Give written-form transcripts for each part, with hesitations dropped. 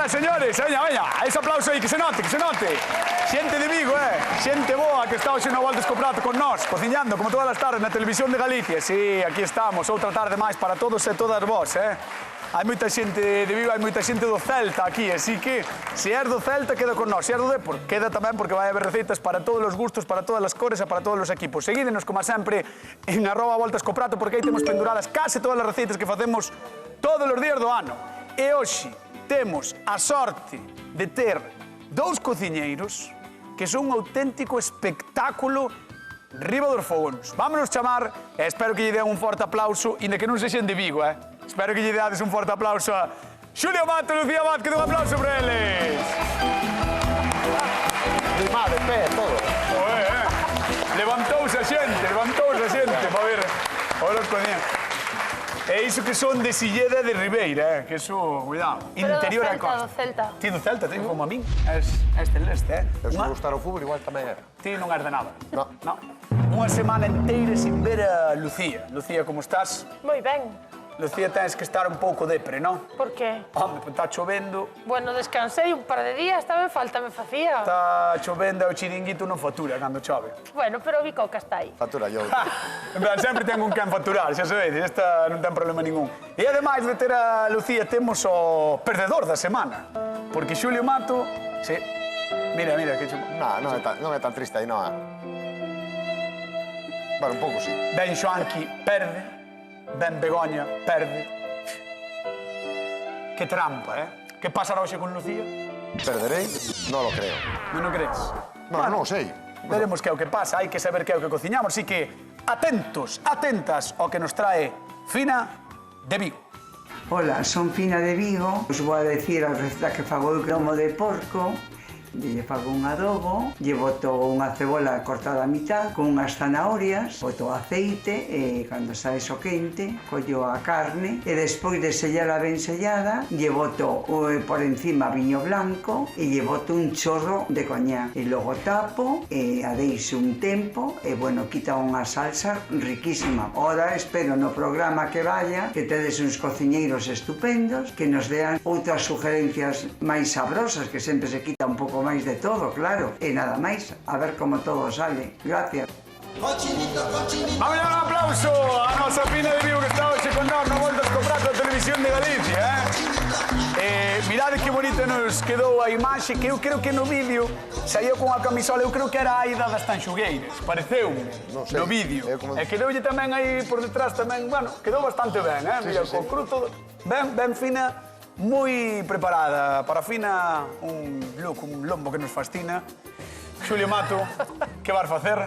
Señoras, señores, veña, ese aplauso aí, que se note, que se note. Xente de Vigo, xente boa que está hoxe no Voltes co Prato con nós, cociñando, como todas as tardes, na televisión de Galicia. Sí, aquí estamos, outra tarde máis para todos e todas vós, Hai moita xente de Vigo, hai moita xente do Celta aquí, así que se és do Celta, queda con nós. Se és do Depor, queda tamén porque vai haber receitas para todos os gustos, para todas as cores e para todos os equipos. Seguídenos, como sempre, en @Voltas co Prato, porque aí temos penduradas case todas as receitas que facemos todos os días do ano. E hoxe temos a sorte de ter dous cociñeiros que son un auténtico espectáculo riba dos fogóns. Vámonos chamar, e espero que lle den un forte aplauso, inda que non sexen de Vigo, Espero que lle dades un forte aplauso a Xulio Mato e Lucía Vázquez, un aplauso para eles. De pé, todo. Levantouse a xente, para ver os cociñeiros. É iso que son de Silleda de Ribeira, que eso, cuidado, interior a costa. Do Celta. Ti do Celta, ti como a min. És celeste, Eu se me gustar o fútbol, igual tamén era. Ti non és de nada. No. Unha semana inteira sin ver a Lucía. Lucía, como estás? Moi ben. Lucía, tens que estar un pouco depre, non? Por qué? Home, está chovendo. Bueno, descansei un par de días, tamén falta me facía. Está chovendo e o chiringuito non factura cando chove. Bueno, pero o Bicoca está aí. Factura yo. En plan, sempre ten un quen facturar, xa sabedes, esta non ten problema ningún. E ademais de ter a Lucía, temos o perdedor da semana. Porque Xulio Mato... Sí. Mira, que chulo. Non é tan triste aí, non é. Bueno, un pouco sí. Ben Xoanqui perde. Ben Begoña perde. Que trampa, Que pasará hoxe con Lucía? Perderei? Non lo creo. Non o crees? Non o sei. Veremos que é o que pasa, hai que saber que é o que cociñamos, así que atentos, atentas ao que nos trae Fina de Vigo. Hola, son Fina de Vigo. Os vou a decir a receta que fago eu lomo de porco. Lle fago un adobo, lle boto unha cebola cortada a mitad con unhas zanahorias, boto aceite e cando sae so quente, collo a carne e despois de sellara ben sellada, lle boto por encima viño blanco e lle boto un chorro de coñac e logo tapo e a deixo un tempo e bueno, quita unha salsa riquísima. Ora espero no programa que vaya que tedes uns cociñeiros estupendos que nos dean outras sugerencias máis sabrosas, que sempre se quita un pouco máis de todo, claro. E nada máis, a ver como todo sale. Gracias. Vamos a dar un aplauso a nosa Fina de Vigo que está hoxe con nós no Voltas co Prato da Televisión de Galicia, Mirade que bonita nos quedou a imaxe, que eu creo que no vídeo saía con a camisola, eu creo que era a Aida das Tanxugueiras, pareceume no vídeo. E quedoulle tamén aí por detrás tamén, bueno, quedou bastante ben, Mira, co cru todo, ben fina, moi preparada para Fina, un look, un lombo que nos fascina. Xulio Mato, que vas facer?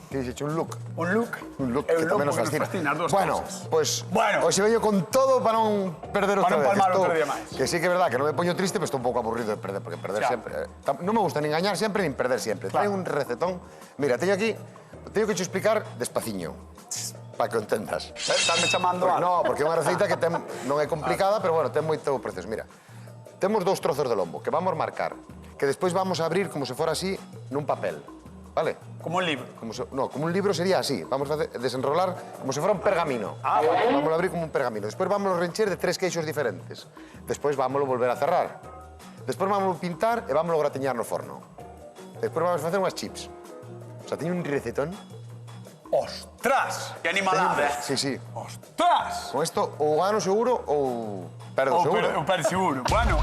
Que dixeche, un look? Un look? Un look e que tamén nos fascina. As dúas Bueno, cosas. pois, Bueno. hoxe veño con todo para non perder outra vez. Para non palmar outro día máis. Que sí que é verdad que non me poño triste, pero estou un pouco aburrido de perder, porque perder sempre... Non me gusta nin gañar sempre, nin perder sempre. Trae un recetón. Mira, teño aquí, teño que te explicar despaciño, para que o entendas. Estás me chamando a... No, porque é unha receita que non é complicada, pero bueno, ten moito proceso. Mira, temos dous trozos de lombo que vamos marcar, que despois vamos a abrir como se fora así nun papel, vale? Como un libro. Como un libro sería así. Vamos a desenrolar como se fora un pergamino. Vamos a abrir como un pergamino. Despois vamos a rencher de 3 queixos diferentes. Despois vamos a volver a cerrar. Despois vamos a pintar e vamos a gratiñar no forno. Despois vamos a facer unhas chips. O sea, teño un recetón. Ostras! Que animalada, Sí. Ostras! Con isto ou gano seguro ou perdo seguro. Ou perdo seguro. Bueno,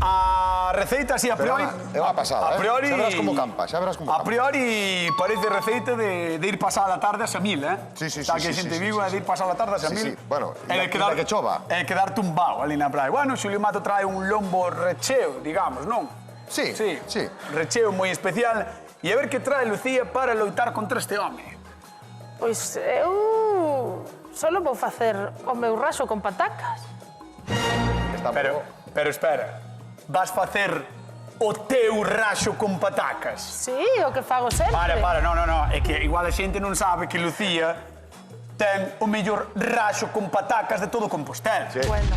a receita así a priori... É unha pasada, A priori... Xa verás como campa, xa verás como A campa. priori parece receita de ir pasar a tarde a Samil, Sí. Está que xente Vigo é de ir pasar a tarde a Samil. Sí. Bueno, e de quedar que chova. E quedar tumbado ali na praia. Bueno, Xulio Mato trae un lombo recheo, digamos, non? Sí. Recheo moi especial. E a ver que trae Lucía para loitar contra este home. Pois eu solo vou facer o meu raso con patacas. Pero espera, vas facer o teu raxo con patacas? Sí, o que fago sempre. Para, non, é que igual a xente non sabe que Lucía ten o mellor raxo con patacas de todo Compostela. Bueno.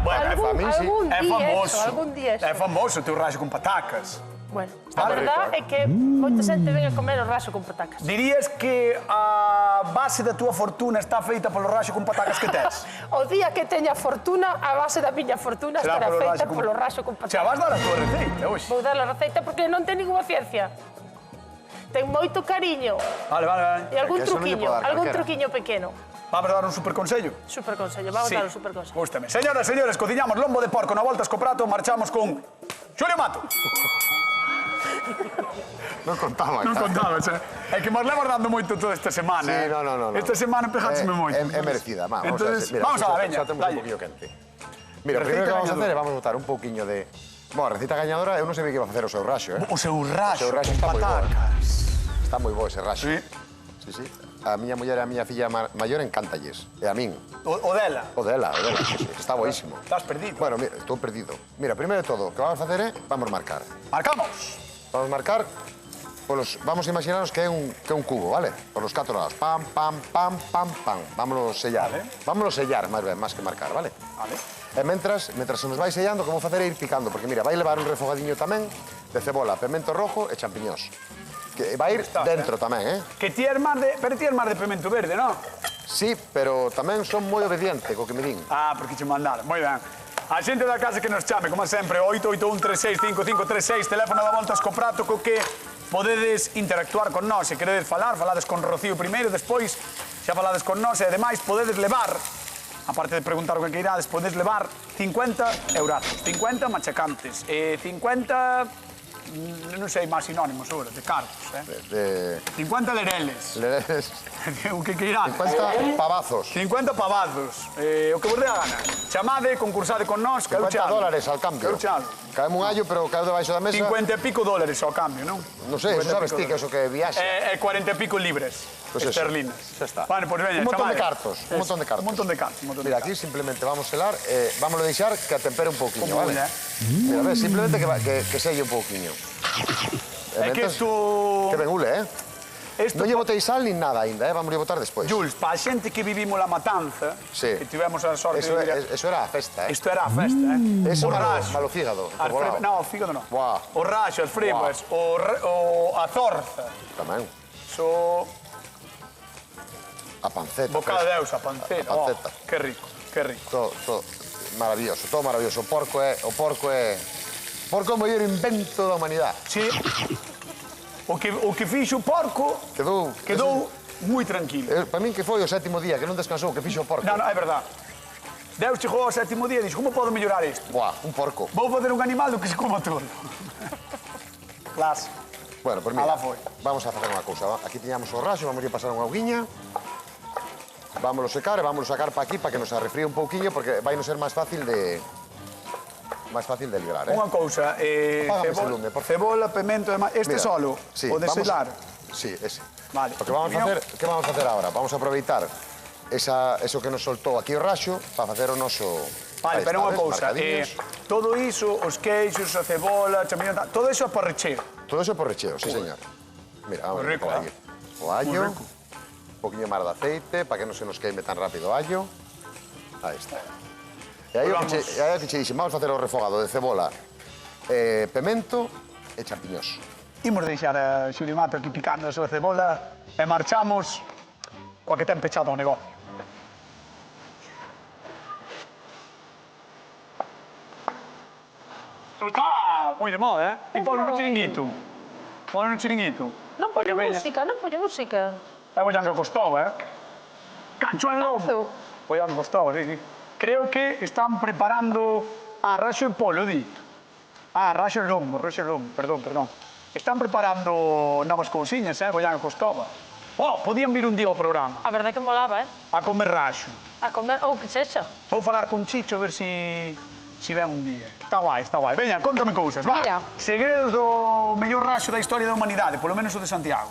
Bueno, Algún día eso. É famoso o teu raxo con patacas. Bueno, a verdad é que moita xente ven a comer o raxo con patacas. Dirías que a base da túa fortuna está feita polo raxo con patacas que tes? O día que teña fortuna, a base da miña fortuna estará feita polo raxo con patacas. Xa, vas dar a túa receita hoxe. Vou dar a receita porque non ten ninguna ciencia. Ten moito cariño Vale. e algún Que eso non lle truquiño, pode dar algún calquera. truquiño pequeno. Vamos a dar un superconsello? Superconsello, vamos Sí. dar un superconsello. Gústame. Señoras, señores, cociñamos lombo de porco na volta esco prato, marchamos con Xulio Mato. Non contaba. Non claro. contabas, É que nos levas dando moito toda esta semana, Sí, no. Esta semana empejáchesme moito. É merecida, vamos. Entonces, Mira, vamos a la veña. xa temos un poquinho quente. Mira, o Receita primeiro que vamos a hacer gañadora. é vamos botar un pouquiño de... Bueno, a receta gañadora, eu non sabía que iba a facer o seu raxo, O seu raxo, O seu raxo con está moi bo, patacas. Está moi bo ese raxo. Sí. Sí. A miña muller e a miña filla maior encántalles. E a min. O dela. O dela, sí. Está boísimo. Estás perdido. Bueno, mira, estou perdido. Mira, primeiro de todo, o que vamos a facer é, vamos marcar. Marcamos. Vamos marcar, vamos a imaginarnos que é un cubo, vale? Por los 4 lados. Pam, pam, pam, pam, pam. Vámonos sellar. Vale. Vámonos sellar, máis ben, máis que marcar, vale? Vale. E mentras se nos vai sellando, o que vamos facer é ir picando, porque mira, vai levar un refogadiño tamén de cebola, pemento rojo e champiñós. Que vai ir dentro tamén, Que ti eres máis de... Pero ti eres máis de pimento verde, non? Sí, pero tamén son moi obediente co que me din. Ah, porque che mandaron. Moi ben. A xente da casa que nos chame, como sempre, 881365536, teléfono da volta esco prato co que podedes interactuar con nós. Se queredes falar, falades con Rocío primeiro, despois xa falades con nós e ademais podedes levar, aparte de preguntar o que queirades, podedes levar 50 eurazos, 50 machacantes, 50... non sei máis sinónimos, seguro, de cartos, 50 lereles, o que queirades. 50 pavazos. 50 pavazos, o que vos dé a gana. Chamade, concursade con nós, 50 dólares al cambio. Caeme un allo, pero cae debaixo da mesa. 50 e pico dólares ao cambio, non? Non sei, eso sabes ti, que eso que viaxe. E 40 e pico libres, Pues eso, esterlinas. xa está. Vale, pois veña, Un montón de chamade. cartos, un montón de cartos. Un montón de cartos. Mira, aquí simplemente vamos a selar, vamos a deixar que atempere un pouquiño, Como vale? unha, Mira, ves, simplemente que selle un pouquiño. É que isto... Que ben ule, Isto Non lle botei sal nin nada aínda, vamos lle botar despois. Jules, para a xente que vivimos la matanza, Sí. que tivemos a sorte Eso, de vivir... eso era a festa, Isto era a festa, Eso O malo, raxo. malo fígado. As volado. Non, o fígado non. Buah. O raxo, as fripas, a zorza. Tamén. So... A panceta. Bocado de fresca. Deus, a panceta. A panceta. Que rico, que rico. Todo maravilloso, todo maravilloso. O porco é o maior invento da humanidade. Sí. O que fixo o porco quedou moi tranquilo. Para min que foi o 7º día, que non descansou, que fixo o porco. Non, é verdad. Deus chegou ao 7º día e dixo, como podo mellorar isto? Buah, un porco. Vou fazer un animal do que se coma todo. Clas. Bueno, pues mira, Alá foi. vamos a facer unha cousa. Aquí tiñamos o raxo, vamos a pasar unha auguiña. Vámonos secar e vámonos sacar para aquí para que nos arrefríe un pouquiño porque vai nos ser máis fácil de librar, Unha cousa, Apágame ese lume, por favor. cebola, pemento, este Mira, solo, sí, o de vamos- selar. Sí, ese. Vale. Porque ¿qué vamos a hacer ahora? Vamos a aproveitar eso que nos soltou aquí o raxo para facer o noso... Vale, Aí pero está, unha ves? cousa, Marcadiños. todo iso, os queixos, a cebola, a champiñón, todo iso é por recheo. Todo eso por recheo, sí, señor. Mira, vamos Muy rico, a poner aquí o allo, rico. un poquinho máis de aceite para que non se nos queime tan rápido o allo. Aí está. E aí o que che dixen, vamos a facer o refogado de cebola, pemento e champiñós. Imos deixar a Xulio Mato aquí picando a súa cebola e marchamos coa que ten pechado o negocio. Está moi de moda, E pon un chiringuito. Pon un chiringuito. Non poño música, non poño música. É moi que costou, Cancho en lobo. Foi que costou, sí. Creo que están preparando a raxo en polo, di. Raxo en lombo, perdón. Están preparando novas cousiñas, Foi que costaba. Podían vir un día ao programa A verdade que molaba, a comer raxo. A comer, ou que sexa. Vou falar con Chicho a ver si ven un día. Está guai. Veña, contame cousas, va. Mira. Segredos do mellor raxo da historia da humanidade, polo menos o de Santiago.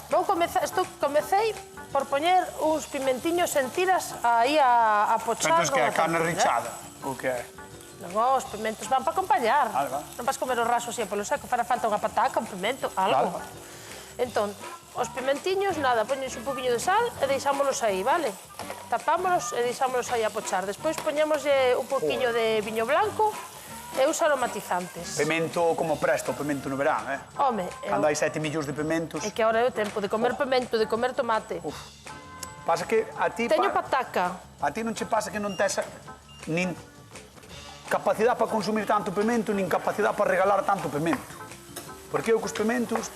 Comecei por poñer uns pimentiños en tiras aí a pochar. Entón, que é carne rinchada? O que é? Non, os pimentos van para acompañar. Vale, vale. Non vas comer o raso así polo seco, fará falta unha pataca, un pimento, algo. Vale. Entón, os pimentiños, nada, poñes un poquinho de sal e deixámolos aí, vale? Tapámolos e deixámolos aí a pochar. Despois poñémoslle un poquinho de viño blanco Eu uso aromatizantes. Pemento como presta o pemento no verán, eh? Home, Cando hai 7 millóns de pementos. é que agora é o tempo de comer pemento, de comer tomate. Pasa que a ti... Teño pataca. A ti non che pasa que non tes nin capacidade para consumir tanto pemento, nin capacidade para regalar tanto pemento. Porque eu cos pementos...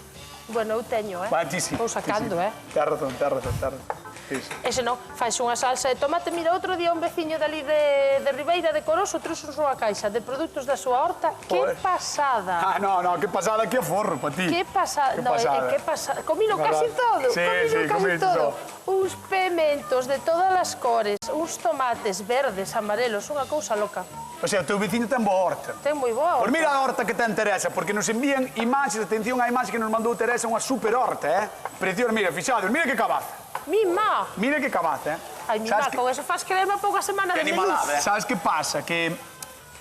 Bueno, eu teño, Bueno, ti sí. Vou sacando, Tens razón, tens razón, tens razón. Sí, sí. E se non, fais unha salsa de tomate. Mira, outro día un veciño dali de Ribeira de Coroso trouxe unha caixa de produtos da súa horta. Que Joder. pasada! Ah, no, que pasada que forro para ti. Que pasada! Que No, pasada. que pasada! Comino casi todo! Sí, Comino sí, casi comiste todo! todo. Uns pementos de todas as cores, uns tomates verdes, amarelos, unha cousa loca. O sea, o teu veciño ten boa horta. Ten moi boa Pois horta. mira a horta que ten Teresa, porque nos envían imaxes, atención á imaxe que nos mandou Teresa, unha super horta, Preciosa, mira, fixados, mira que cabaza. Mi má! Mira que cabaza, Ai, mi má, con eso faz crema pouca semana Que de animalada, luz. Sabes que pasa? Que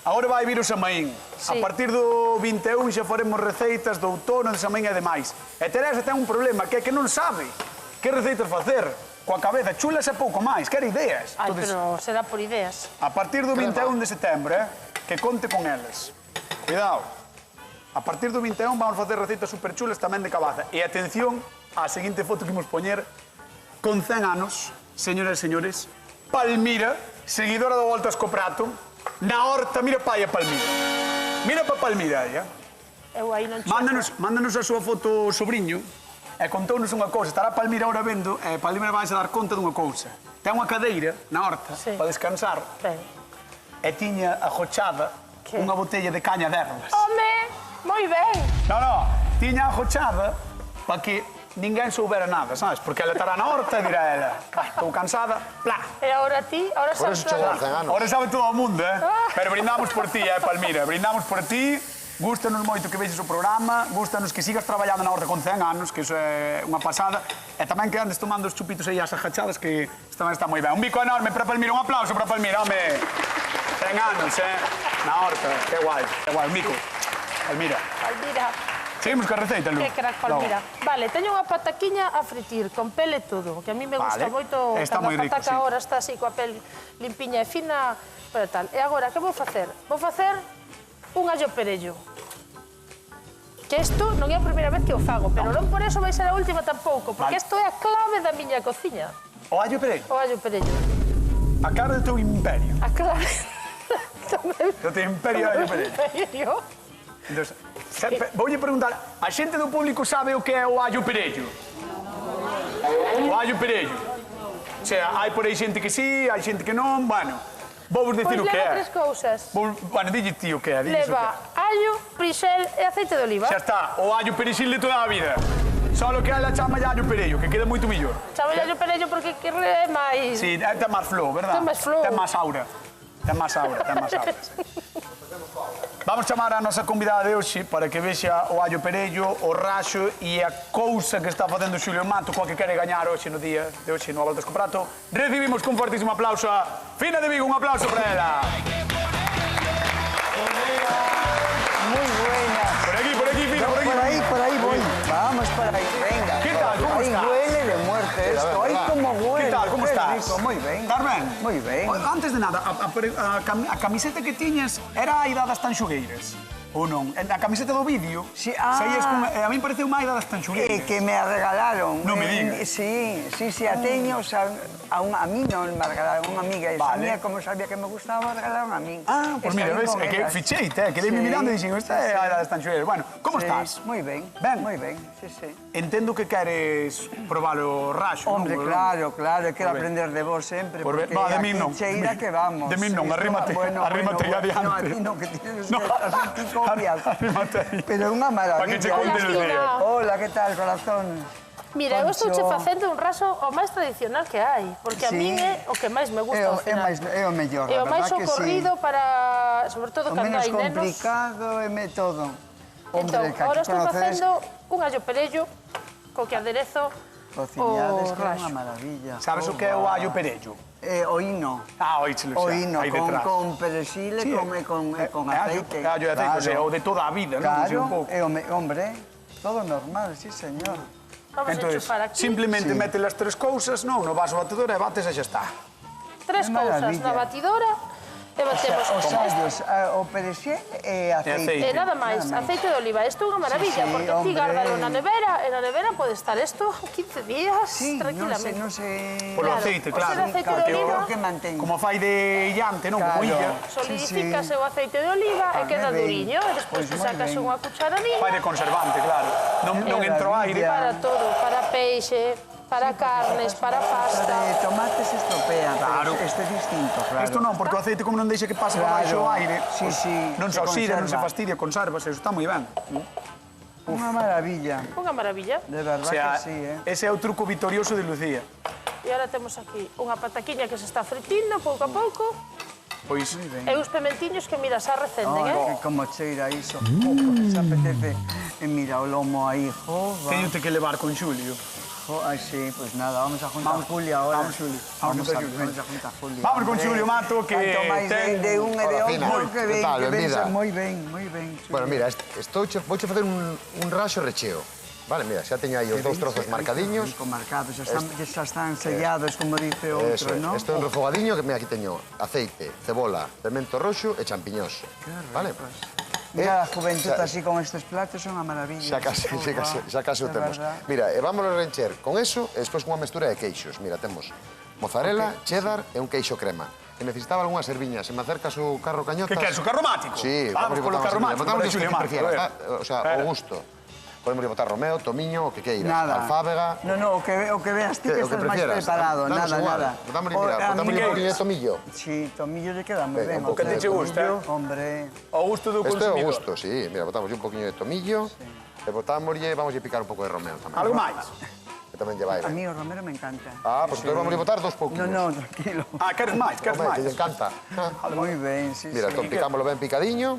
agora vai vir o Samaín. Sí. A partir do 21 xa faremos receitas do outono de Samaín e demais. E Teresa ten un problema, que é que non sabe que receitas facer. Coa cabeza chulas e pouco máis, quere ideas. Ai, Entonces, pero será por ideas. a partir do 21 de setembro, que conte con elas. Cuidado. A partir do 21 vamos facer receitas super chulas tamén de cabaza. E atención á seguinte foto que imos poñer. Con 100 anos, señoras e señores, Palmira, seguidora do Voltas co Prato, na horta, mira pa aí a Palmira. Mira pa Palmira aí, Eu aí non chego. Mándanos a súa foto o sobrinho e contounos unha cousa. Estará Palmira ahora vendo e Palmira vais a dar conta dunha cousa. Ten unha cadeira na horta Sí. para descansar Ben. e tiña ajochada Que? unha botella de caña de ervas. Home, moi ben. No, tiña ajochada para que ninguén soubera nada, sabes? Porque ela estará na horta e dirá ela, vai, estou cansada, plá. E agora ti, agora Por sabes eso chegou a 100 anos. Ahora sabe todo o mundo, Pero brindamos por ti, Palmira, brindamos por ti. Gústanos moito que vexes o programa, gústanos que sigas traballando na horta con 100 anos, que iso é unha pasada, e tamén que andes tomando os chupitos aí ás agachadas, que isto tamén está moi ben. Un bico enorme para Palmira, un aplauso para Palmira, home. 100 anos, na horta, que guai, un bico. Palmira. Palmira, Seguimos ca receita, Lu. que crack Palmira. Vale, teño unha pataquiña a fritir, con pele e todo, que a mí me gusta Vale. moito. Está cando moi a rico, pataca sí. agora está así coa pel limpiña e fina, pero tal. E agora, que vou facer? Vou facer un allo perello. Que isto non é a primeira vez que o fago, pero non por eso vai ser a última tampouco, porque Vale. isto é a clave da miña cociña, O allo perei, o allo perello. a cara do teu imperio. A clave Do teu imperio allo perei. imperio. Entonces, voulle preguntar, a xente do público sabe o que é o allo perello? O allo perello. O sea, hai por aí xente que sí, hai xente que non, bueno, vou vos dicir Pois o que leva é. tres cousas. Bueno, dille ti o que é, dille o que Leva allo, prixel e aceite de oliva. é. Xa está, o allo perexil de toda a vida. Solo que ela chama allo perello, que queda moito mellor. Chamo allo perello porque é máis... Sí, ten máis flow, verdad? Ten máis flow. Ten máis aura. Ten máis aura, ten máis aura. Vamos chamar a nosa convidada de hoxe para que vexa o allo perello, o raxo e a cousa que está facendo Xulio Mato coa que quere gañar hoxe no día de hoxe no Voltas co Prato. Recibimos con fortísimo aplauso a Fina de Vigo, un aplauso para ela. Muy buena. Por aquí, Fina, por aquí. Por ahí voy. Vamos por ahí, venga. ¿Qué tal? ¿Cómo Ahí estás? huele de muerte esto. Ay, cómo huele. ¿Qué tal? ¿Cómo Qué estás? rico. Muy bien. Estás ben? Muy bien. Antes de nada, a camiseta que tiñas era a idade das tanxugueiras? Ou non? A camiseta do vídeo, Sí, saías con, a mí pareceu unha idade das tanxugueiras. Que me regalaron. No me digas. Sí, a teño, o sea, a mí no me regalaron, unha amiga. Esa Vale. mía, como sabía que me gustaba, regalaron a mí. Ah, pues mira, ves, é que ficheite, quedei-me mirando e dixen, esta é a idade das tanxugueiras. Bueno, como estás? Muy bien. Ben. Muy bien, sí. Entendo que queres probar o raxo, Hombre, non? claro, quero Por ben. aprender de vos sempre. Por ben. Porque Va, de min aquí non. cheira que vamos. De min non, Isto, arrímate, arrímate aí adiante. No, a ti non, que tienes No. que hacer tus copias. Arrímate aí. Pero é unha Para que che maravilla. conten os Hola, días. Fina. Hola, que tal, corazón? Mira, eu estou che Concho. facendo un raso o máis tradicional que hai, porque a Sí. min é o que máis me gusta ao final. É o mellor, É a o máis verdad que sí. socorrido para, sobre todo, O cando menos hai nenos. complicado e todo. Entón, Hombre, que ahora aquí estou conocedes facendo un allo perello co que aderezo cociñades, o que é unha raxo. maravilla. Sabes o que é o allo perello? O hino. Ah, oíchelo O xa, hino, aí detrás. con perexil e Sí, con é aceite. allo e aceite, o sea, o de toda a vida, non? Así un Claro, pouco. hombre, todo normal, sí, señor. Vamos a Entonces, enchufar aquí. simplemente Sí. mete as tres cousas, non, no vaso batedor e bates e xa está. Tres É cousas maravilla. na batidora E batemos. Os allos, o perexel e aceite. E nada máis, aceite de oliva. Isto é unha maravilla, Sí, porque ti hombre. gárdalo na nevera, e na nevera pode estar isto 15 días Sí, tranquilamente. non sei... Polo Claro, aceite, o claro. ser aceite de oliva, que mantén. Como fai de illante, non? Como illa. solidifícase o aceite de oliva e queda moi ben. duriño. E despois Pois te moi sacas ben. unha cucharadinha Fai de conservante, claro. Non entro aire. para todo, para peixe, para carnes, para O pasta. de tomate se estropea, Claro. pero este é distinto, claro. Isto non, porque o aceite como non deixa que pase por baixo o aire, Sí, sí, non se se oxida, non se conserva. fastidia, consérvase, eso está moi ben. Unha maravilla, Unha maravilla. de verdad O sea, que sí, ese é o truco vitorioso de Lucía. E agora temos aquí unha pataquiña que se está fritindo pouco a pouco Pois, e uns pementiños que, mira, xa recenden, Que como cheira iso, se apetece. E mira o lomo aí, jova. teñote que levar con Xulio. Ay, sí, pues nada, vamos a juntar a Julia ahora. Vamos, Xulio. Vamos Vamos a a juntar a Julia. Vamos con Xulio Mato, que Canto máis ten- ben de un e de Hola, Fina. outro, que Que ben, tal, que ben, benvida? moi ben, moi ben. Xulio. Bueno, mira, vouche facer un raxo recheo. Vale, mira, xa teño aí os dous trozos marcadiños. Con marcados, xa están sellados, como dice Eso outro, é. ¿no? Isto é un refogadiño que, mira, aquí teño aceite, cebola, pemento roxo e champiñoso. Vale? Mira, a juventud así con estes platos son unha maravilla. Xa casi o De temos. verdad. Mira, e vámonos a rencher con eso e despois con unha mestura de queixos. Mira, temos mozzarella, cheddar e un queixo crema. E necesitaba algunha serviña. Se me acercas o carro cañotas... Que queres, o carro mático? Sí, vamos polo carro mático, Votamos para isto Xulio que Mato. prefieras, a ver. tá? O sea, Espera. o gusto. Podemos botar Romeo, Tomiño, o que queiras. Nada. Alfábega... No, o que veas ti que o que estás máis prefieras. preparado. Danos Nada, igual. nada. Botámosle, O- mira, a mí botámosle un que- poquinho de tomillo. Sí, tomillo lle queda moi Venga, ben. un que te che gusta, tomillo, Hombre, O gusto do Isto é o consumidor. gusto, sí. Mira, botamos un poquinho de tomillo. E botámoslle, vamos a picar un pouco de Romeo tamén. Algo máis? Que tamén lle vai a ben. mí o romero me encanta. Ah, pues entonces vamos a botar dos pouquinhos. No, tranquilo. Ah, queres máis, queres Home, que máis. lle encanta. Moi ben, sí, Mira, sí. entón picámoslo ben picadiño.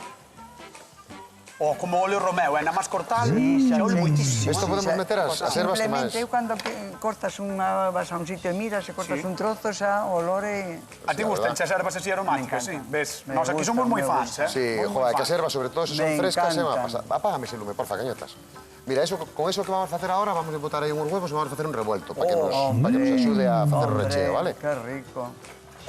O como oleo Romeo, nada máis cortar, Sí, xa ole sí, moitísimo. Isto podemos meter as ervas que máis. Simplemente, eu cando cortas unha, vas a un sitio e miras, e cortas un trozo, xa o olore... A ti gustan as ervas así aromáticas, sí? Me encanta. Ves, Me nós aquí gusta, somos moi me fans, gusta. eh? Sí, joder, que as ervas, sobre todo, se son Me frescas, se van a encantan. pasar. Apágame ese lume, porfa, cañotas. Mira, eso, con eso que vamos a facer ahora, vamos a botar aí uns huevos e vamos a facer un revuelto para que nos axude a facer o recheo, vale? Que rico.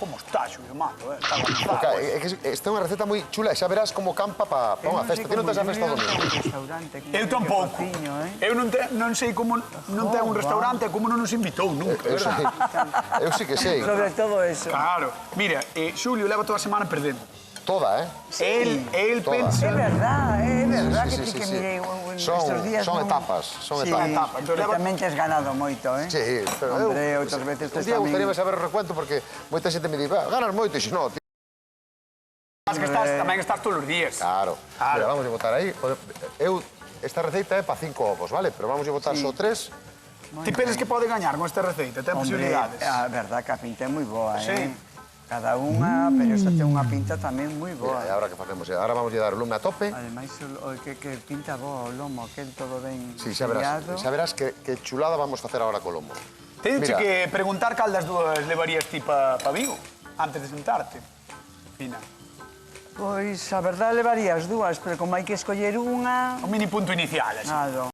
Como está, Xulio Mato, eh? Está Porque avanzado. é que esta é unha receta moi chula, e xa verás como campa para unha festa. Ti non tes a festa do domingo. Eu tampouco. Eu non sei como non ten un restaurante e como non nos invitou nunca, Eu verdad? sei, eu sí que sei. Sobre todo eso. Claro. Mira, Xulio leva toda a semana perdendo. Toda, El Toda. pensa... É verdad Sí, que sí, ti que sí. mirei Son- estes días... son non- etapas, son Sí, etapas. pero tamén te has ganado moito, eh? Sí, pero Hombre, outras veces un tes día tamén... gustaríame saber o recuento porque moita xente me di, ganas moito, e xe non, tío. Mas que tamén estás todos os días. Claro. Mira, vamos a botar aí. Esta receita é para 5 ovos, vale? Pero vamos a botar só 3. Ti pensas que pode gañar con esta receita? Ten Hombre, posibilidades. a verdad que a pinta é moi boa, Sí. Cada unha, pero esta ten unha pinta tamén moi boa. E agora que facemos? Agora vamos a dar o lume a tope. Ademais, que pinta boa o lomo, aquel todo ben Sí, xa verás que chulada vamos facer agora co lomo. Teño Mira. que preguntar cal das dúas levarías ti pa Vigo antes de sentarte. Fina. Pois, a verdade, levaría as dúas, pero como hai que escoller unha... Un mini punto inicial, así. Nada.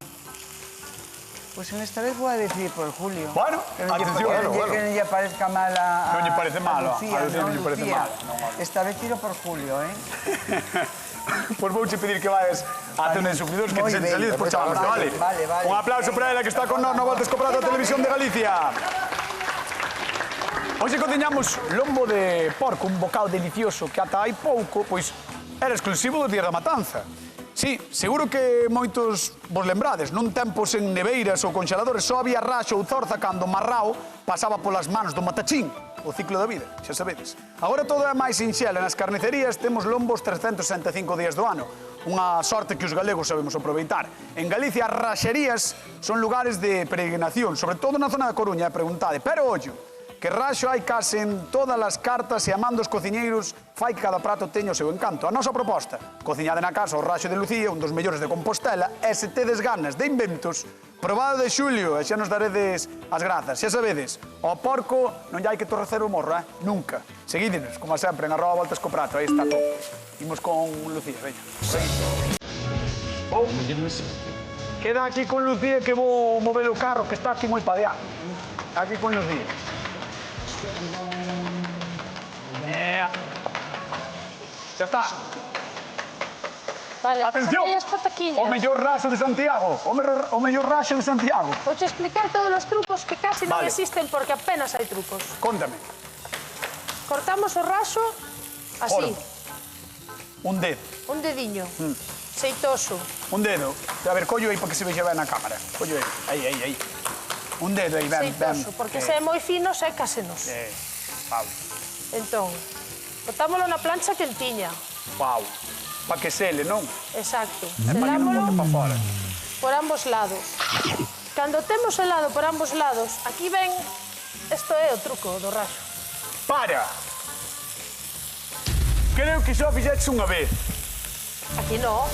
Pois en esta vez vou a decidir por Julio. Bueno, Que non lle- atención. que non lle- Bueno. Que non lle parezca mal a... Non lle parece malo, a Lucía, Lucía non lle parece Lucía. mal. Esta vez tiro por Julio, Pois vouche pedir que vayas a zona de sufridores que Moi te sentes ben. ali despois chamamos, vale? Vale. Un aplauso para ela que está con nós no Voltes co Prato da Televisión de Galicia. Hoxe cociñamos lombo de porco, un bocado delicioso que ata hai pouco, pois era exclusivo do Día da Matanza. Sí, seguro que moitos vos lembrades, nun tempos en neveiras ou conxeladores só había raxo ou zorza cando o marrao pasaba polas manos do matachín, o ciclo da vida, xa sabedes. Agora todo é máis sinxelo, nas carnicerías temos lombos 365 días do ano, unha sorte que os galegos sabemos aproveitar. En Galicia as raxerías son lugares de peregrinación, sobre todo na zona da Coruña, preguntade, pero ollo, que raxo hai case en todas as cartas e amando os cociñeiros fai que cada prato teña o seu encanto. A nosa proposta, cociñade na casa o raxo de Lucía, un dos mellores de Compostela, e se tedes ganas de inventos, probado de Xulio e xa nos daredes as grazas. Xa sabedes, ao porco non lle hai que torrecer o morro, Nunca. Seguídenos, como sempre, en @Voltes co Prato, aí está todo. Imos con Lucía, veña. Queda aquí con Lucía que vou mover o carro, que está aquí moi padeado. Aquí con Lucía. Ya está. Vale, Atención. saquei as pataquiñas. O mellor raso de Santiago. O mellor raso de Santiago. Vou te explicar todos os trucos que casi non Vale. existen porque apenas hai trucos. Cóntame. Cortamos o raso así, Un dedo. un dediño, xeitoso. Un dedo. A ver, collo aí para que se vexa ben na cámara. Collo aí. Aí. Un dedo aí, ben. Xeitoso, porque se é moi fino, sécasenos. Pau. Entón, botámolo na plancha quentiña. Pau. Para que sele, non? Exacto. E para que non bote Selámolo para fora. por ambos lados. Cando temos helado por ambos lados, aquí ven, isto é o truco do raxo. Para. Creo que só fixetes unha vez. Aquí no.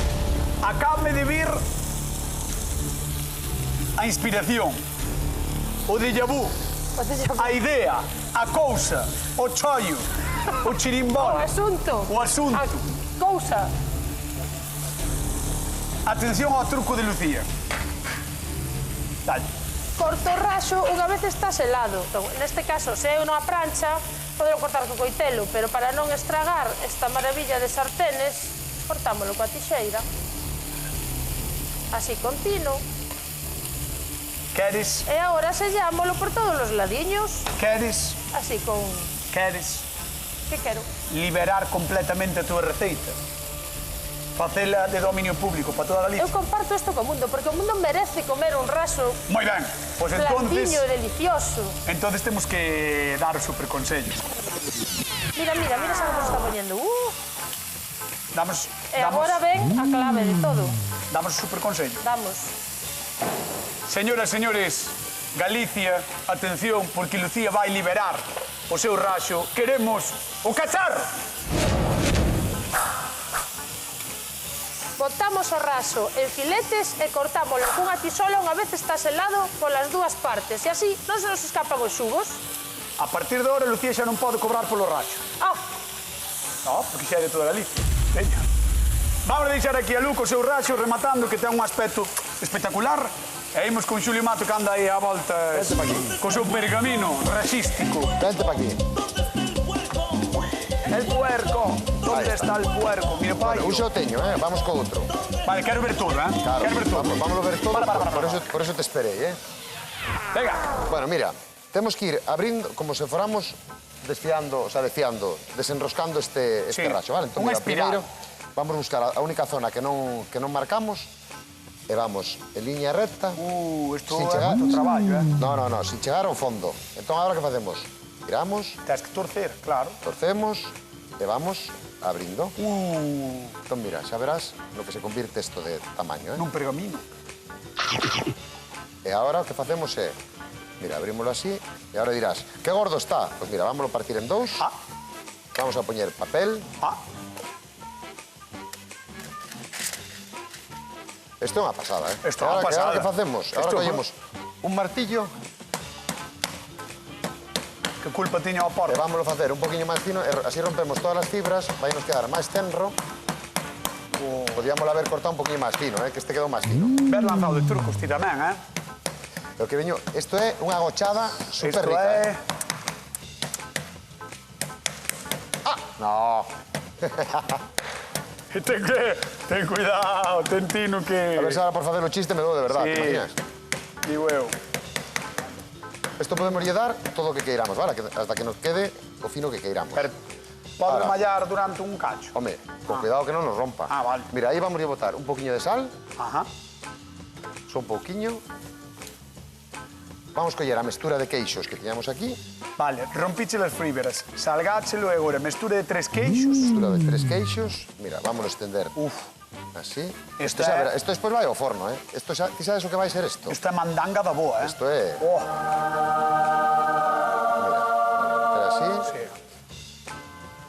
Acábame de vir a inspiración, o déjà vu, a idea, a cousa, o chollo, o O chirimbón, asunto. o asunto. A cousa. Atención ao truco de Lucía. Dale. Corto o raxo unha vez está selado. Entón, neste caso, se é unha prancha, podelo cortar co coitelo, pero para non estragar esta maravilla de sartenes, cortámolo coa tixeira. Así continuo. Queres, E agora sellámolo por todos os ladiños. queres, Así con... queres Que quero? liberar completamente a túa receita. Facela de dominio público para toda a Eu Galicia. comparto isto co mundo, porque o mundo merece comer un raso Moi ben, pois entonces, blandiño e delicioso. entonces temos que dar os superconsellos. Mira, xa como se está poñendo. Damos, E agora ven a clave de todo. damos os superconsellos. Damos. Señoras, señores, Galicia, atención, porque Lucía vai liberar o seu raxo. Queremos o cacharro. Botamos o raso en filetes e cortámolo cunha tisola unha vez está selado polas dúas partes. E así non se nos escapan os xugos. A partir de ahora, Lucía xa non pode cobrar polo raxo. Ah, No, porque xa é de toda Galicia. Veña. Vamos a deixar aquí a Luco o seu raxo rematando, que ten un aspecto espectacular. E imos con Xulio Mato que anda aí a volta co seu pergamino raxístico. Vente para aquí. El puerco. Onde Ahí está el puerco? Mira, pai. Un xa o teño, vamos co outro. Vale, quero ver todo, Claro, Quero ver todo. vamos a ver todo, Para. por eso te esperei, Venga. Bueno, mira, temos que ir abrindo como se foramos desfiando, desenroscando este Sí, raxo, vale? Entón, unha mira, espiral. primeiro vamos buscar a única zona que non marcamos e vamos en liña recta. Isto Sin é chegar. moito traballo, No, sin chegar ao fondo. Entón, agora que facemos? Tiramos, Tens que torcer, claro. torcemos e vamos abrindo. Entón, mira, xa verás no que se convirte isto de tamaño, Nun pergamino. E agora o que facemos é, mira, abrímoslo así, e agora dirás, que gordo está? Pois mira, vámoslo partir en dous, Ah. vamos a poñer papel. Isto é unha pasada, Isto é Agora unha pasada. que facemos? Agora Isto- collemos un martillo Que culpa tiña o e porco? vámoslo facer un poquinho máis fino, e así rompemos todas as fibras, vai nos quedar máis tenro. Podíamos haber cortado un poquinho máis fino, que este quedou máis fino. Ver lanzado de trucos ti tamén, O que veño, isto é unha gochada super Isto rica. é... No, Ten cuidado, ten tino que... a ver se ahora por facer o chiste me dou de verdade, Sí. te imaginas? Digo eu. Isto podemos lle dar todo o que queiramos, vale? Hasta que nos quede o fino que queiramos. Pero pode Ahora. mallar durante un cacho. Home, con cuidado que non nos rompa. Ah, vale. Mira, aí vamos a botar un poquinho de sal, Ajá. só un pouquiño. Vamos coller a mestura de queixos que tiñamos aquí, Vale, rompiche as fibras, salgáchelo e agora mestura de 3 queixos. mestura de 3 queixos. Mira, vamos a estender así. Isto xa é- verá, isto despois vai ao forno, Isto xa, ti sabes o que vai ser isto? Isto é mandanga da boa, Isto é, Oh, mira, así. sí.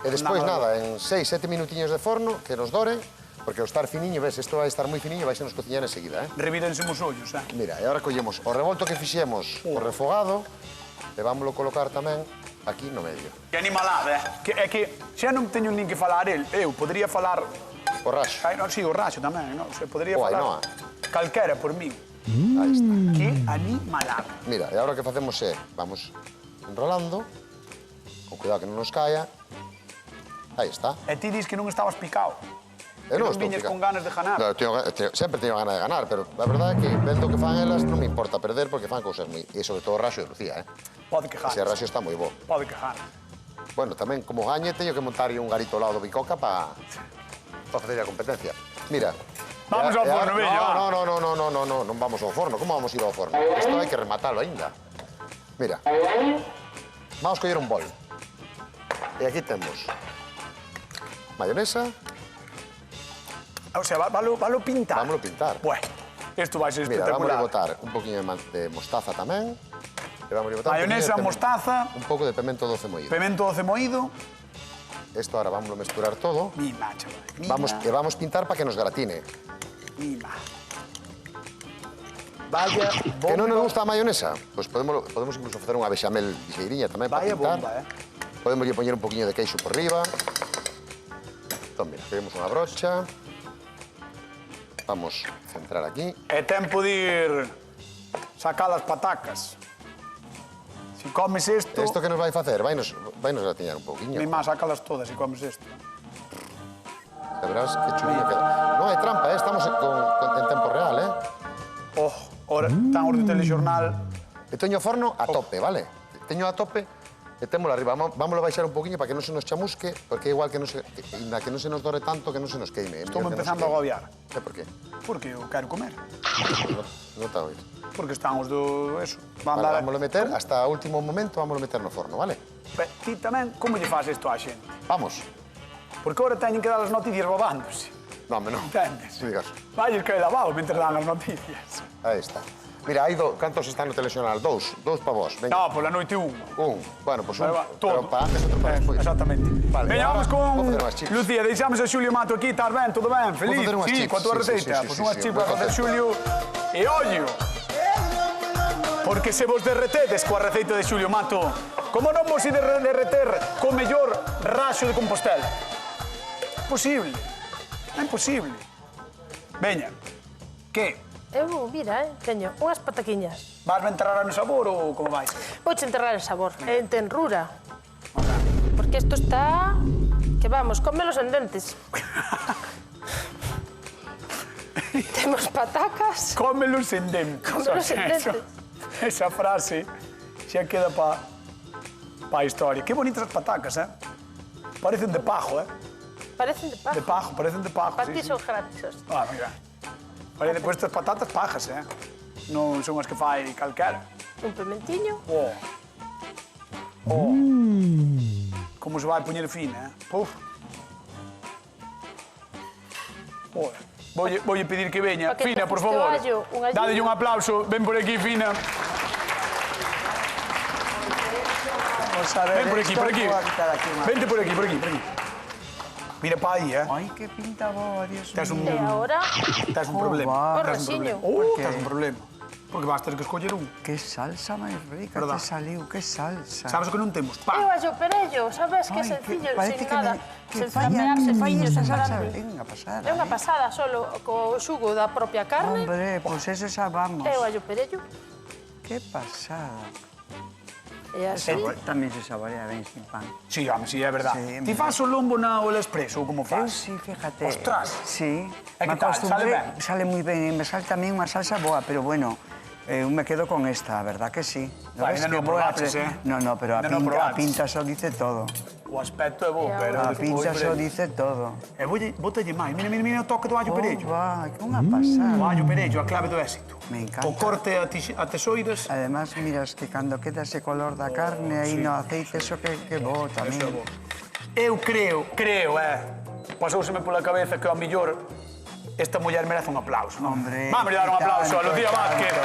E despois Nada. nada, en 6-7 minutiños de forno, que nos dore, porque ao estar finiño, ves, isto vai estar moi finiño, vai ser nos cociñar enseguida, Revírense os ollos, Mira, e agora collemos o revolto que fixemos, o refogado, e vámoslo colocar tamén aquí no medio. Que animalada, É que xa non teño nin que falar eu podería falar... O raxo, Ai, non, si, o raxo tamén, non? Se podería O falar... Ainhoa. Calquera por mí. aí está. Que animalada. Mira, e agora o que facemos é, vamos enrolando, con cuidado que non nos caia, Aí está. E ti dis que non estabas picado. Eu non non estou viñes picado. con ganas de ganar. Sempre teño ganas de ganar, pero a verdade é que vendo que fan elas non me importa perder porque fan cousas moi... E sobre todo o Raxo de Lucía, Pode que Ese ganes. Raxo está moi bo. Pode que ganes. Bueno, tamén como gañe teño que montar un garito ao lado do Bicoca para facer a competencia. Mira. Vamos ao forno, veña, va. Non vamos ao forno. Como vamos a ir ao forno? Isto hai que rematalo aínda. Mira. Vamos coller un bol. E aquí temos mayonesa. O sea, valo pintar. Vámoslo pintar. Bueno, isto vai ser Mira, vamos a espectacular. botar un poquinho de mostaza tamén. E vamos a botar Mayonesa, mostaza, un pouco de pemento doce moído. pemento doce moído. Isto ahora vamos a mesturar todo. Mima, chaval. Vamos pintar para que nos gratine. Mima. Vaya bomba. Que non nos gusta a mayonesa, pois podemos incluso facer unha bechamel ligeiriña tamén para Vaya pintar. bomba, Podemos poñer un poquinho de queixo por riba. Entón, mira, pegamos unha brocha. Vamos a centrar aquí. É tempo de ir sacar as patacas. Si comes isto, Isto que nos vai facer? Vai nos gratiñar un pouquiño. mi má, sácalas todas si comes isto. Ya verás que chulina queda. Non hai trampa, estamos en tempo real, Oh, ora, tan os de telexornal. E teño o forno a tope, vale? Teño a tope e témolo arriba. Vámoslo baixar un poquinho para que non se nos chamusque, porque é igual que non se nos dore tanto, que non se nos queime. Estou empezando a agobiar. E por qué? Porque eu quero comer. Non está a oír. Porque están os do... eso. Van Vale, dar... vámoslo meter, hasta o último momento, vámoslo meter no forno, vale? Ti tamén, como lle faz isto á xente? Vamos. Porque ahora teñen que dar as noticias babándose. No, hombre, non. Entendes? Non digas. Vai que lavado mentre dan as noticias. Aí está. Mira, hai cantos están no telexional? Dous para vos. Veña. No, pola noite un. Bueno, pois un. Todo. Pero para antes, outro para despois. Exactamente. Vale, Veña, ahora vamos con vou facer unhas chips. Lucía, deixamos a Xulio Mato aquí, estás ben, todo ben, feliz? facer unhas Sí, chips, coa tua sí, receita. sí, Pois sí, unhas sí, chips vou para facer facer. Xulio e ollo. Porque se vos derretedes coa receita de Xulio Mato, como non vos ide derreter co mellor Raxo de Compostela? Imposible. É imposible. Veña, que? Eu, mira, teño unhas pataquiñas. Vas a enterrar no sabor ou como vais? Vouche enterrar el sabor, en tenrura. Porque isto está... Que vamos, cómelos en dentes. Temos patacas. Cómelos en dentes. Cómelos en dentes. Esa frase xa queda pa a historia. Que bonitas as patacas, eh? Parecen de pajo, eh? Parecen de paja. De pajo, parecen de pajo. Para sí, ti sí. son gratis. Ah, mira. Parecen, pues estas patatas pajas, eh? Non son as que fai calquera. Un pimentinho. Oh. Oh. Como se vai poñer fina, eh? Puf. Joder. Voulle pedir que veña. Pa que Fina, por empeciste favor. o allo, un alliño. Dádelle un aplauso. Ven por aquí, Fina. Vamos a ver Ven por aquí, esto, por aquí. voy a quitar aquí una- Vente por aquí, por aquí, por aquí. Mira pa aí, eh? Ay, qué pinta boa, Dios Tes un, E agora, tes un Oh, problema. va. Tes un Raxiño. problema. Por qué? Tes un problema. Porque vas ter que escoller un. qué salsa máis rica Verdad. te saliu, qué salsa. Sabes o que non temos? eu Pan. allo perello, sabes que Ay, sencillo, parece sin que nada. que Sen falla, trapear, que falla sencillo, esta sen salsa. grande. É unha pasada. É unha pasada, solo co xugo da propia carne. Hombre, pues ese sabamos. E o allo perello. Qué pasada. E así. Tamén se saborea ben sin pan. Sí, home, sí, é verdad. Sí, Ti faz o lombo na o expreso ou como Eu faz? sí, fíjate. Ostras. Sí. E que Me tal? Sale acostumbré- ben? Sale moi ben. E me sale tamén unha salsa boa, pero bueno, eu me quedo con esta, a verdad que sí. Vai, ainda non probaches, eh? No, pero a Ainda non pinta, probaches. só dice todo. O aspecto é bo, pero... A pinta só dice todo. E bótalle máis. Mira, mira, mira o toque do allo perello. Va, que unha pasada. O allo perello, a clave do éxito. Me encanta. O corte a tesoiras. Además, miras que cando queda ese color da carne aí no aceite, eso que bo tamén. Eso é bo. Eu creo, pasouseme pola cabeza que ao millor esta muller merece un aplauso. Non? Hombre, Vamos a dar un aplauso a tanto, Lucía Vázquez.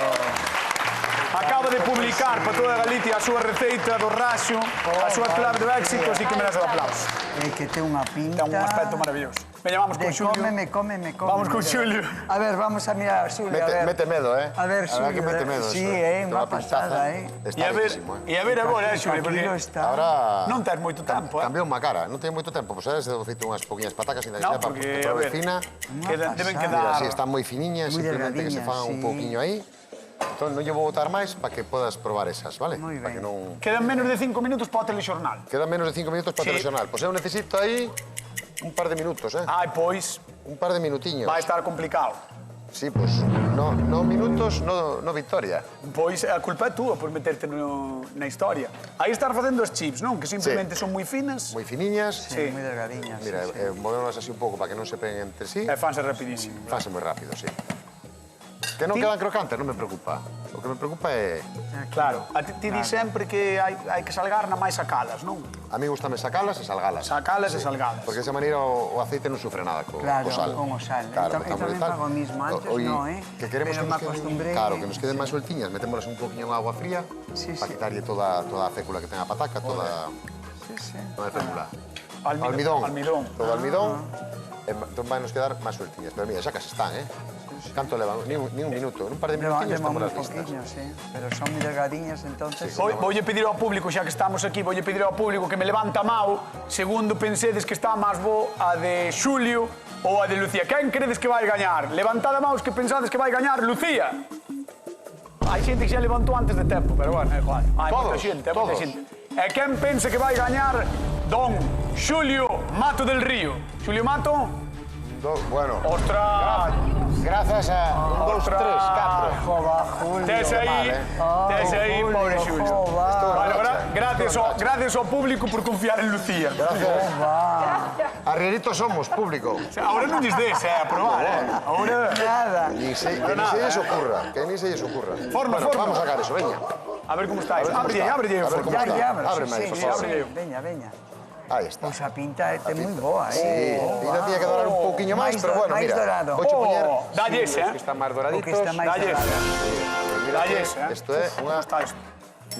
Acaba de publicar para toda Galicia a súa receita do Raxo, a súa clave do éxito, así que merece un aplauso. É que ten unha pinta... Ten un aspecto maravilloso. Veña, vamos con De Xulio. cómeme. Vamos con Xulio. A ver, vamos a mirar a Xulio, a ver. Mete medo, eh? A ver, verdad que Xulio, mete medo. sí, eso, unha Unha pintaza. pasada, Está E riquísimo, eh? a ver agora, Xulio, porque Tranquilo está. Ahora... non tens moito tempo, eh? Cambiou unha cara, non ten moito tempo. Pois ahora se dou feito unhas poquinhas patacas e No, porque, a ver, fina. deben pasada. quedar... Mira, así están moi finiñas, Moi simplemente que se delgadiñas, fan un sí. pouquiño aí. Entón, non lle vou botar máis para que podas probar esas, vale? Moi Para que ben. non... Quedan menos de 5 minutos para o telexornal. Quedan menos de 5 minutos para o Sí. telexornal. Pois eu necesito aí un par de minutos, Ai, pois, Un par de minutiños. vai estar complicado. Sí, pois, no minutos, no victoria. Pois a culpa é túa por meterte na historia. Aí estar facendo as chips, non? Que simplemente son moi finas Moi finiñas. Sí. Moi delgadiñas. Mira, sí, sí. movémonos así un pouco para que non se peguen entre sí. e fanse rapidísimo. Fase moi rápido, sí. Que non Ti- quedan crocantes, non me preocupa. O que me preocupa é... Claro, a ti di sempre que hai que salgar na máis sacalas, non? A mí gustame sacalas e salgalas. Sacalas e salgadas. Porque de esa maneira o aceite non sufre nada co Claro, sal. con o sal. Claro, Eu tamén fago o mismo. Antes no, Que queremos Pero que me nos queden, acostumbrei. claro, que nos queden máis sueltiñas, metémolas un poquinho en agua fría Sí, para sí. quitarlle toda a fécula que ten a pataca, toda Sí, sí. a fécula. Almidón. Almidón. Todo almidón. Entón vai nos quedar máis sueltiñas. Pero mira, xa casi están, Canto levan? Ni un minuto. En un par de minutiños Levamos estamos un las listas. poquillo, sí. Pero son moi delgadiñas, entonces... Voulle pedir ao público, xa que estamos aquí, voulle pedir ao público que me levanta a mão segundo pensedes que está máis bo a de Xulio ou a de Lucía. Quen credes que vai gañar? Levantad a maus que pensades que vai gañar Lucía. Hai xente que xa levantou antes de tempo, pero bueno, é igual. Hai moita Todos, xente, moita todos. xente. E quen pensa que vai gañar Don Xulio Mato del Río? Xulio Mato? Bueno, Ostras! grazas a 1, 2, 3, 4. Jova, Julio. Tes aí, pobre Xulio. Jova. Bueno, gracias ao público por confiar en Lucía. Arrieritos somos, público. Ahora non lles des, a probar, Ahora... Nada. Que ni se lles ocurra. Que ni se lles ocurra. Forma, Bueno, forma. vamos a sacar eso, veña. A ver como estáis. A ver cómo Ábrelle, está. A ver cómo Ya, está. ya, Ábreme aí, sí, por sí, favor. sí. Veña, veña. Aí está. Pois a pinta é moi boa, Sí, ainda tiña que dorar un pouquiño máis, pero bueno, máis mira. dorado. Vouche poñer Dalle ese, que están máis O doraditos. que está máis Dalle. dorado. Mira Dalle que ese, Isto é unha Está isto.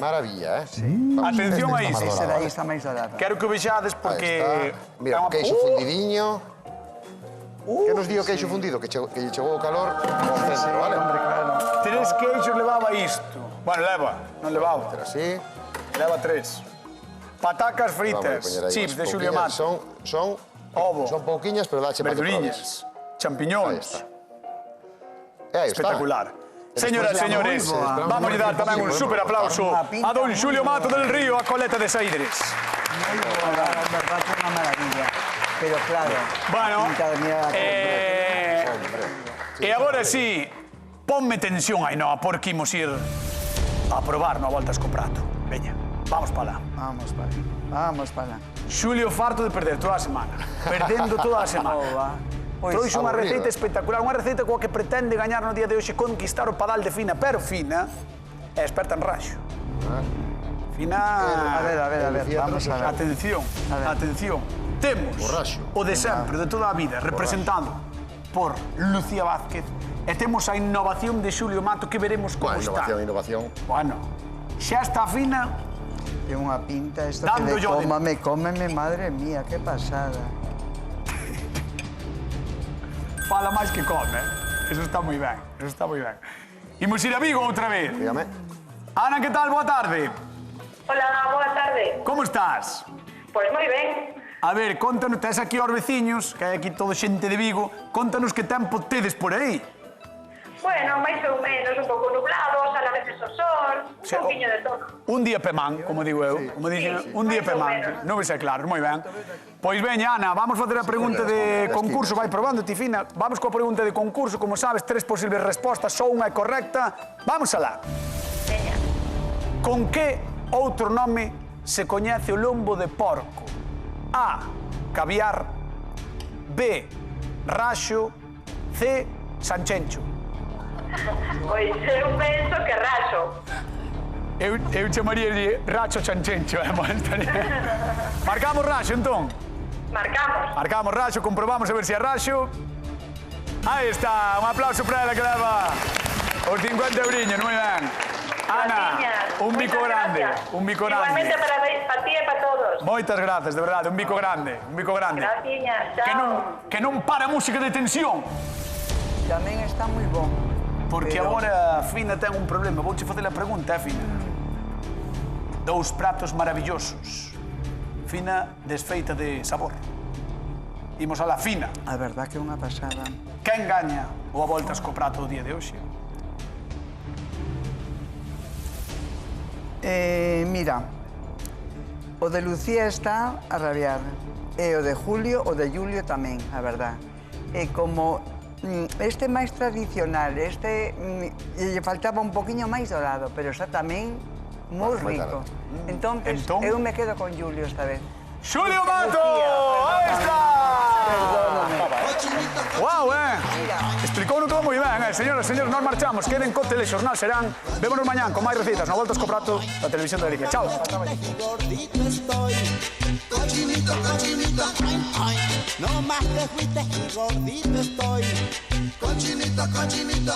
maravilla, Sí. Atención aí, Este está máis Ese dorado. daí está máis dorado. Quero que o vexades Aí porque... está. Mira, é o unha- queixo fundidiño. Que nos di o queixo fundido? Que lle chegou o calor ao centro, vale? Hombre, claro. 3 queixos levaba isto. Bueno, leva, non levaba. Así. Leva 3. Patacas Vamos a fritas, poñer aí chips de unhas Xulio pouquiñas. Mato, Son ovo, pouquiñas, pero dache para que probes. verduriñas, champiñóns. E aí está. Espectacular. Señoras e señores, moi boa. vamos a dar tamén un super aplauso a don Xulio Mato del Río, a coleta de Saídres. Moi boa, a verdad que é unha maravilla. Pero claro, Bueno, a pinta de mirar a e agora sí, ponme tensión aí, no, porque imos ir a probar no Voltas co Prato. Veña, vamos para lá. Vamos para aí. Vamos para lá. Xulio farto de perder toda a semana, perdendo toda a semana. Boa. Pois, Trouxe unha aburrido. receita espectacular, unha receita coa que pretende gañar no día de hoxe, conquistar o padal de Fina, pero Fina é experta en raxo. Fina... A ver, vamos a ver. Atención, A ver. atención. Temos O raxo. o de sempre, de toda a vida, representado por Lucía Vázquez, e temos a innovación de Xulio Mato, que veremos como está. Innovación. Bueno, xa está Fina, Ten unha pinta isto que Dando de yo de- cómame, madre mía, que pasada. fala máis que come, Eso está moi ben, eso está moi ben. Imos ir a Vigo outra vez. Dígame. Ana, que tal? Boa tarde. Hola, boa tarde. Como estás? Pois moi ben. A ver, contanos, tes aquí aos veciños, que hai aquí todo xente de Vigo, contanos que tempo tedes por aí. Bueno, máis ou menos, un pouco nublado, sale a veces o sol, un pouquiño de todo. Un día pemán, como digo eu, como dicen, Sí, un día máis ou pemán. menos. Non vai ser claro, moi ben. Pois veña, Ana, vamos facer a pregunta de concurso, vai probando, ti Fina. Vamos coa pregunta de concurso, como sabes, 3 posibles respostas, só unha é correcta. Vamos alá. Veña. Con que outro nome se coñece o lombo de porco? A. Caviar. B. Raxo. C. Sanchencho. Pois eu penso que raxo. Eu chamaría de Racho Chanchencho, Marcamos Raxo, entón. Marcamos. Marcamos Raxo, comprobamos a ver se é Raxo. Aí está, un aplauso para ela que leva os 50 euriños, moi ben. Ana, Graciñas. un bico Moitas grande, gracias. un bico Igualmente grande. para ti e para todos. Moitas grazas, de verdade, un bico grande, un bico grande. Graciñas, Que chao. que non para a música de tensión. Tamén está moi bon. Porque Pero- agora Fina ten un problema. Vouche facer a pregunta, Fina. 2 pratos maravillosos. Fina desfeita de sabor. Imos a la Fina. A verdad que é unha pasada. Quen gaña o a voltas co prato do día de hoxe? Mira, o de Lucía está a rabiar. E o de Julio, o de Julio tamén, a verdad. E como este máis tradicional, lle faltaba un poquinho máis dorado, pero está tamén moi rico. Entón, eu me quedo con Julio esta vez. ¡Julio Mato! ¡Ahí está! ¡Guau, Explicouno todo moi ben, Señoras e señores, nós marchamos. Queden co telexornal, serán. Vémonos mañán con máis recetas. No Voltas co Prato da Televisión de Galicia. Chao. Gordito estoy, cochinito, cochinito, no más te fuiste y gordito estoy, cochinito, cochinito,